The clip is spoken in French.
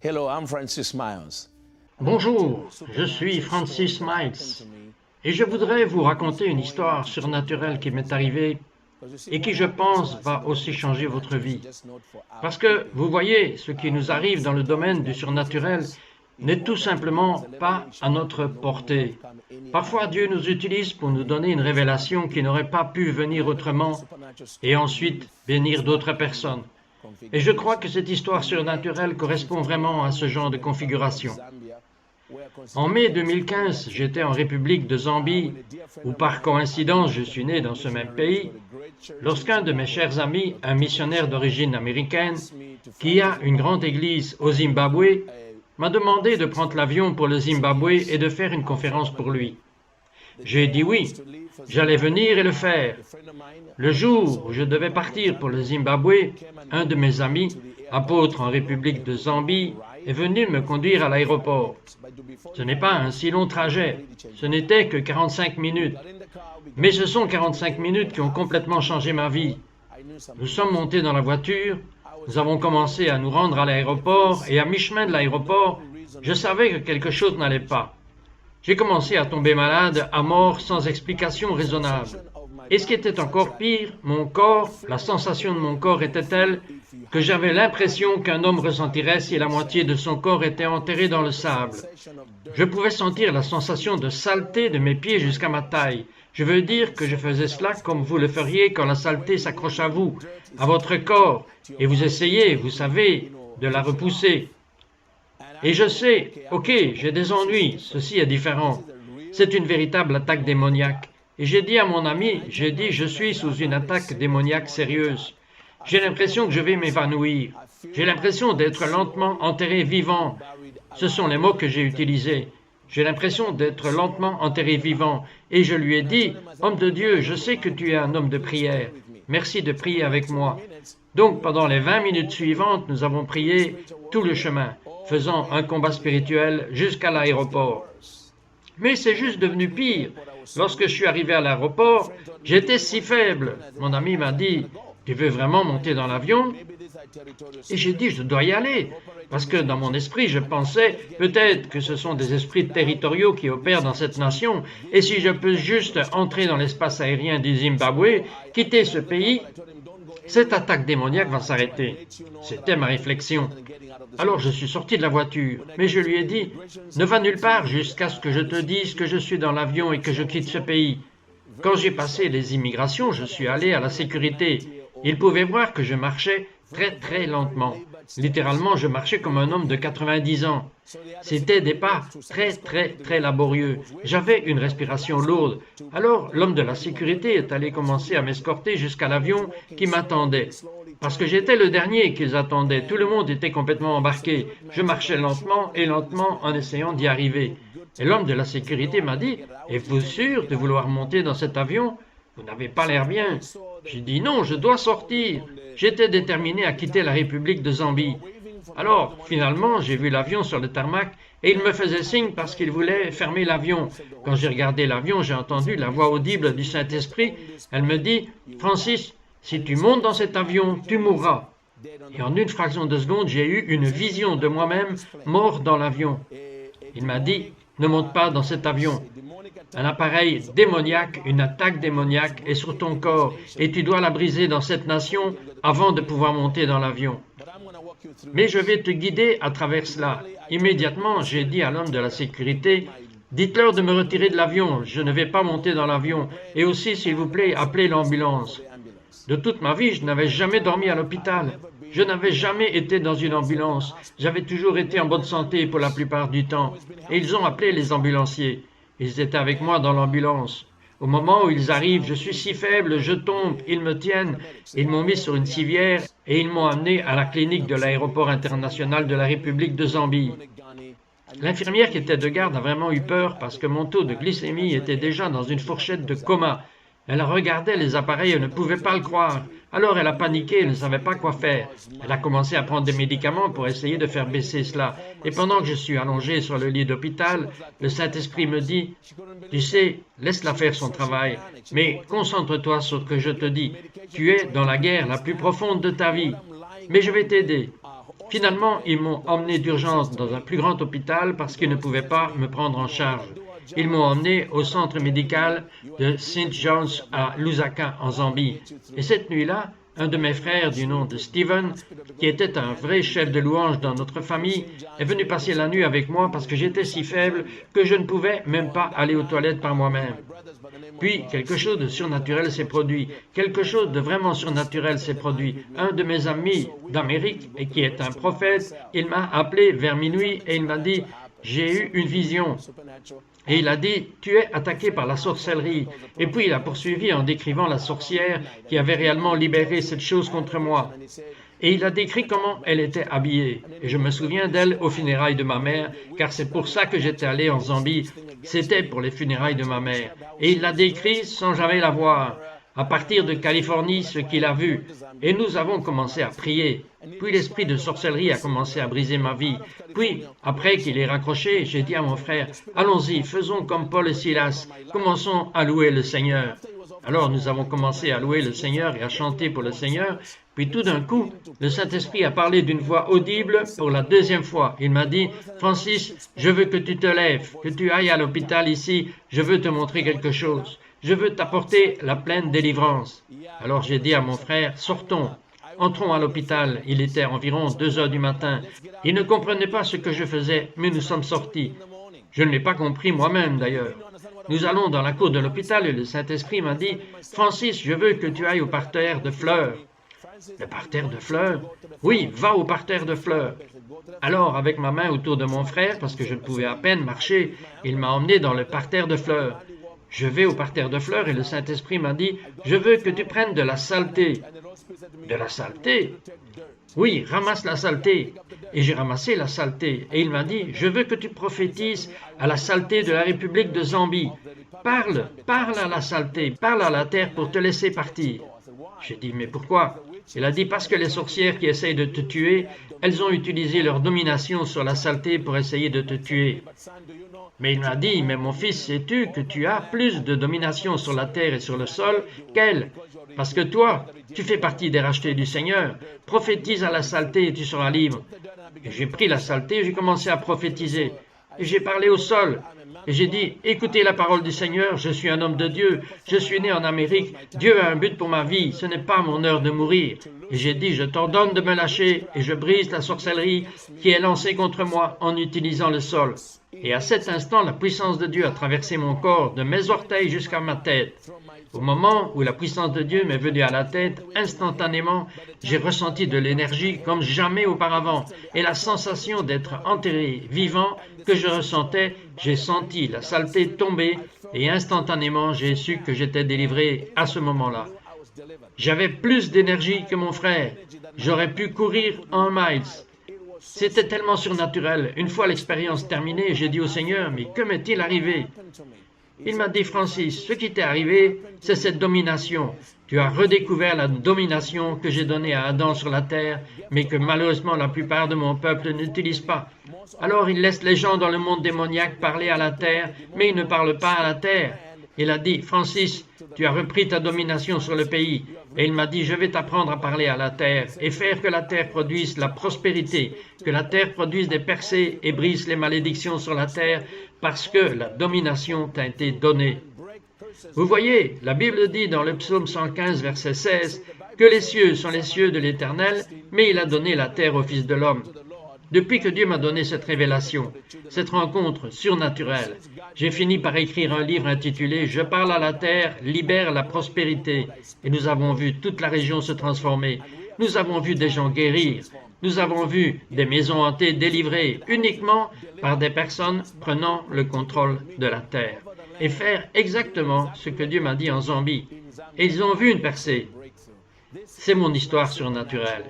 Hello, I'm Francis Miles. Bonjour, je suis Francis Miles et je voudrais vous raconter une histoire surnaturelle qui m'est arrivée et qui, je pense, va aussi changer votre vie. Parce que, vous voyez, ce qui nous arrive dans le domaine du surnaturel n'est tout simplement pas à notre portée. Parfois, Dieu nous utilise pour nous donner une révélation qui n'aurait pas pu venir autrement et ensuite bénir d'autres personnes. Et je crois que cette histoire surnaturelle correspond vraiment à ce genre de configuration. En mai 2015, j'étais en République de Zambie, où par coïncidence je suis né dans ce même pays, lorsqu'un de mes chers amis, un missionnaire d'origine américaine, qui a une grande église au Zimbabwe, m'a demandé de prendre l'avion pour le Zimbabwe et de faire une conférence pour lui. J'ai dit oui, j'allais venir et le faire. Le jour où je devais partir pour le Zimbabwe, un de mes amis, apôtre en République de Zambie, est venu me conduire à l'aéroport. Ce n'est pas un si long trajet, ce n'était que 45 minutes. Mais ce sont 45 minutes qui ont complètement changé ma vie. Nous sommes montés dans la voiture, nous avons commencé à nous rendre à l'aéroport et à mi-chemin de l'aéroport, je savais que quelque chose n'allait pas. J'ai commencé à tomber malade, à mort, sans explication raisonnable. Et ce qui était encore pire, mon corps, la sensation de mon corps était telle que j'avais l'impression qu'un homme ressentirait si la moitié de son corps était enterrée dans le sable. Je pouvais sentir la sensation de saleté de mes pieds jusqu'à ma taille. Je veux dire que je faisais cela comme vous le feriez quand la saleté s'accroche à vous, à votre corps, et vous essayez, vous savez, de la repousser. Et je sais, ok, j'ai des ennuis, ceci est différent. C'est une véritable attaque démoniaque. Et j'ai dit à mon ami, je suis sous une attaque démoniaque sérieuse. J'ai l'impression que je vais m'évanouir. J'ai l'impression d'être lentement enterré vivant. Ce sont les mots que j'ai utilisés. J'ai l'impression d'être lentement enterré vivant. Et je lui ai dit, homme de Dieu, je sais que tu es un homme de prière. Merci de prier avec moi. Donc, pendant les 20 minutes suivantes, nous avons prié tout le chemin, faisant un combat spirituel jusqu'à l'aéroport. Mais c'est juste devenu pire. Lorsque je suis arrivé à l'aéroport, j'étais si faible. Mon ami m'a dit, tu veux vraiment monter dans l'avion? Et j'ai dit, je dois y aller. Parce que dans mon esprit, je pensais, peut-être que ce sont des esprits territoriaux qui opèrent dans cette nation, et si je peux juste entrer dans l'espace aérien du Zimbabwe, quitter ce pays, cette attaque démoniaque va s'arrêter. C'était ma réflexion. Alors je suis sorti de la voiture, mais je lui ai dit, ne va nulle part jusqu'à ce que je te dise que je suis dans l'avion et que je quitte ce pays. Quand j'ai passé les immigrations, je suis allé à la sécurité. Ils pouvaient voir que je marchais très très lentement. Littéralement, je marchais comme un homme de 90 ans. C'était des pas très très très laborieux. J'avais une respiration lourde. Alors, l'homme de la sécurité est allé commencer à m'escorter jusqu'à l'avion qui m'attendait. Parce que j'étais le dernier qu'ils attendaient. Tout le monde était complètement embarqué. Je marchais lentement et lentement en essayant d'y arriver. Et l'homme de la sécurité m'a dit, « Êtes-vous sûr de vouloir monter dans cet avion? Vous n'avez pas l'air bien. » J'ai dit, « Non, je dois sortir. » J'étais déterminé à quitter la République de Zambie. Alors, finalement, j'ai vu l'avion sur le tarmac et il me faisait signe parce qu'il voulait fermer l'avion. Quand j'ai regardé l'avion, j'ai entendu la voix audible du Saint-Esprit. Elle me dit, « Francis, si tu montes dans cet avion, tu mourras. » Et en une fraction de seconde, j'ai eu une vision de moi-même mort dans l'avion. Il m'a dit, « Ne monte pas dans cet avion. Un appareil démoniaque, une attaque démoniaque est sur ton corps et tu dois la briser dans cette nation avant de pouvoir monter dans l'avion. » Mais je vais te guider à travers cela. Immédiatement, j'ai dit à l'homme de la sécurité, « Dites-leur de me retirer de l'avion, je ne vais pas monter dans l'avion. Et aussi, s'il vous plaît, appelez l'ambulance. » De toute ma vie, je n'avais jamais dormi à l'hôpital. Je n'avais jamais été dans une ambulance. J'avais toujours été en bonne santé pour la plupart du temps. Et ils ont appelé les ambulanciers. Ils étaient avec moi dans l'ambulance. Au moment où ils arrivent, je suis si faible, je tombe, ils me tiennent, ils m'ont mis sur une civière et ils m'ont amené à la clinique de l'aéroport international de la République de Zambie. L'infirmière qui était de garde a vraiment eu peur parce que mon taux de glycémie était déjà dans une fourchette de coma. Elle regardait les appareils et ne pouvait pas le croire. Alors elle a paniqué, elle ne savait pas quoi faire. Elle a commencé à prendre des médicaments pour essayer de faire baisser cela. Et pendant que je suis allongé sur le lit d'hôpital, le Saint-Esprit me dit, « Tu sais, laisse-la faire son travail, mais concentre-toi sur ce que je te dis. Tu es dans la guerre la plus profonde de ta vie, mais je vais t'aider. » Finalement, ils m'ont emmené d'urgence dans un plus grand hôpital parce qu'ils ne pouvaient pas me prendre en charge. Ils m'ont emmené au centre médical de St. John's à Lusaka, en Zambie. Et cette nuit-là, un de mes frères du nom de Stephen, qui était un vrai chef de louange dans notre famille, est venu passer la nuit avec moi parce que j'étais si faible que je ne pouvais même pas aller aux toilettes par moi-même. Puis, quelque chose de surnaturel s'est produit. Quelque chose de vraiment surnaturel s'est produit. Un de mes amis d'Amérique, et qui est un prophète, il m'a appelé vers minuit et il m'a dit « J'ai eu une vision ». Et il a dit « Tu es attaqué par la sorcellerie ». Et puis il a poursuivi en décrivant la sorcière qui avait réellement libéré cette chose contre moi. Et il a décrit comment elle était habillée. Et je me souviens d'elle aux funérailles de ma mère, car c'est pour ça que j'étais allé en Zambie. C'était pour les funérailles de ma mère. Et il l'a décrit sans jamais la voir. À partir de Californie, ce qu'il a vu. Et nous avons commencé à prier. Puis l'esprit de sorcellerie a commencé à briser ma vie. Puis, après qu'il ait raccroché, j'ai dit à mon frère, « Allons-y, faisons comme Paul et Silas, commençons à louer le Seigneur. » Alors nous avons commencé à louer le Seigneur et à chanter pour le Seigneur. Puis tout d'un coup, le Saint-Esprit a parlé d'une voix audible pour la deuxième fois. Il m'a dit, « Francis, je veux que tu te lèves, que tu ailles à l'hôpital ici, je veux te montrer quelque chose. Je veux t'apporter la pleine délivrance. » Alors j'ai dit à mon frère, « Sortons. » Entrons à l'hôpital, il était environ 2 heures du matin. Il ne comprenait pas ce que je faisais, mais nous sommes sortis. Je ne l'ai pas compris moi-même d'ailleurs. Nous allons dans la cour de l'hôpital et le Saint-Esprit m'a dit « Francis, je veux que tu ailles au parterre de fleurs. » Le parterre de fleurs? Oui, va au parterre de fleurs. Alors, avec ma main autour de mon frère, parce que je ne pouvais à peine marcher, il m'a emmené dans le parterre de fleurs. Je vais au parterre de fleurs et le Saint-Esprit m'a dit « Je veux que tu prennes de la saleté. » De la saleté? Oui, ramasse la saleté. Et j'ai ramassé la saleté. Et il m'a dit « Je veux que tu prophétises à la saleté de la République de Zambie. Parle à la saleté, parle à la terre pour te laisser partir. » J'ai dit « Mais pourquoi ?» Il a dit « Parce que les sorcières qui essayent de te tuer, elles ont utilisé leur domination sur la saleté pour essayer de te tuer. » Mais il m'a dit « Mais mon fils, sais-tu que tu as plus de domination sur la terre et sur le sol qu'elle? Parce que toi, tu fais partie des rachetés du Seigneur. Prophétise à la saleté et tu seras libre. » Et j'ai pris la saleté et j'ai commencé à prophétiser. Et j'ai parlé au sol. Et j'ai dit, écoutez la parole du Seigneur, je suis un homme de Dieu, je suis né en Amérique, Dieu a un but pour ma vie, ce n'est pas mon heure de mourir. Et j'ai dit, je t'ordonne de me lâcher et je brise la sorcellerie qui est lancée contre moi en utilisant le sol. Et à cet instant, la puissance de Dieu a traversé mon corps, de mes orteils jusqu'à ma tête. Au moment où la puissance de Dieu m'est venue à la tête, instantanément, j'ai ressenti de l'énergie comme jamais auparavant. Et la sensation d'être enterré, vivant, que je ressentais, j'ai senti la saleté tomber et instantanément, j'ai su que j'étais délivré à ce moment-là. J'avais plus d'énergie que mon frère. J'aurais pu courir 1 mile. C'était tellement surnaturel. Une fois l'expérience terminée, j'ai dit au Seigneur, mais que m'est-il arrivé? Il m'a dit, Francis, ce qui t'est arrivé, c'est cette domination. Tu as redécouvert la domination que j'ai donnée à Adam sur la terre, mais que malheureusement la plupart de mon peuple n'utilise pas. Alors il laisse les gens dans le monde démoniaque parler à la terre, mais ils ne parlent pas à la terre. Il a dit, Francis, tu as repris ta domination sur le pays. Et il m'a dit, je vais t'apprendre à parler à la terre et faire que la terre produise la prospérité, que la terre produise des percées et brise les malédictions sur la terre parce que la domination t'a été donnée. Vous voyez, la Bible dit dans le psaume 115, verset 16, que les cieux sont les cieux de l'Éternel, mais il a donné la terre au Fils de l'homme. Depuis que Dieu m'a donné cette révélation, cette rencontre surnaturelle, j'ai fini par écrire un livre intitulé « Je parle à la terre, libère la prospérité ». Et nous avons vu toute la région se transformer. Nous avons vu des gens guérir. Nous avons vu des maisons hantées délivrées uniquement par des personnes prenant le contrôle de la terre et faire exactement ce que Dieu m'a dit en Zambie. Et ils ont vu une percée. C'est mon histoire surnaturelle.